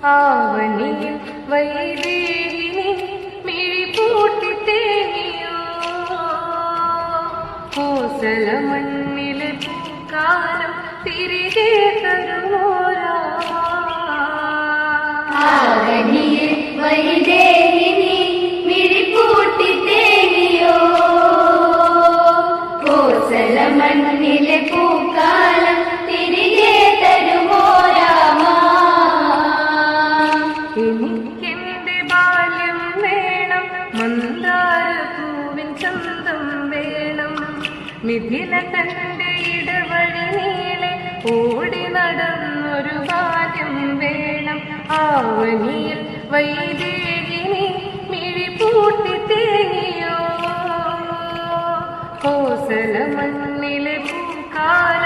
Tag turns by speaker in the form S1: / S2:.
S1: ആവണിയിൽ വൈദേഹിനി മിഴി പൂട്ടി തേങ്ങിയോ കോസല മണ്ണിലെ പൂക്കാലം തിരികെ തരുമോരാ
S2: ആവണിയിൽ വൈദേഹിനി മിഴി പൂട്ടി തേങ്ങിയോ കോസല മണ്ണിലെ പൂക്കാലം തിരികെ തരുമോ രാമാ
S1: എനിക്കെന്റെ ബാല്യം വേണം മന്ദാരപൂവിൻ ചന്തം വേണം മിഥില തന്റെ ഇടവഴി നീളെ ഓടി നടന്നൊരു ബാല്യം വേണം ആവണിയിൽ വൈദേഹിനി മിഴി പൂട്ടി തേങ്ങിയോ കോസല മണ്ണിലെ പൂക്കാലം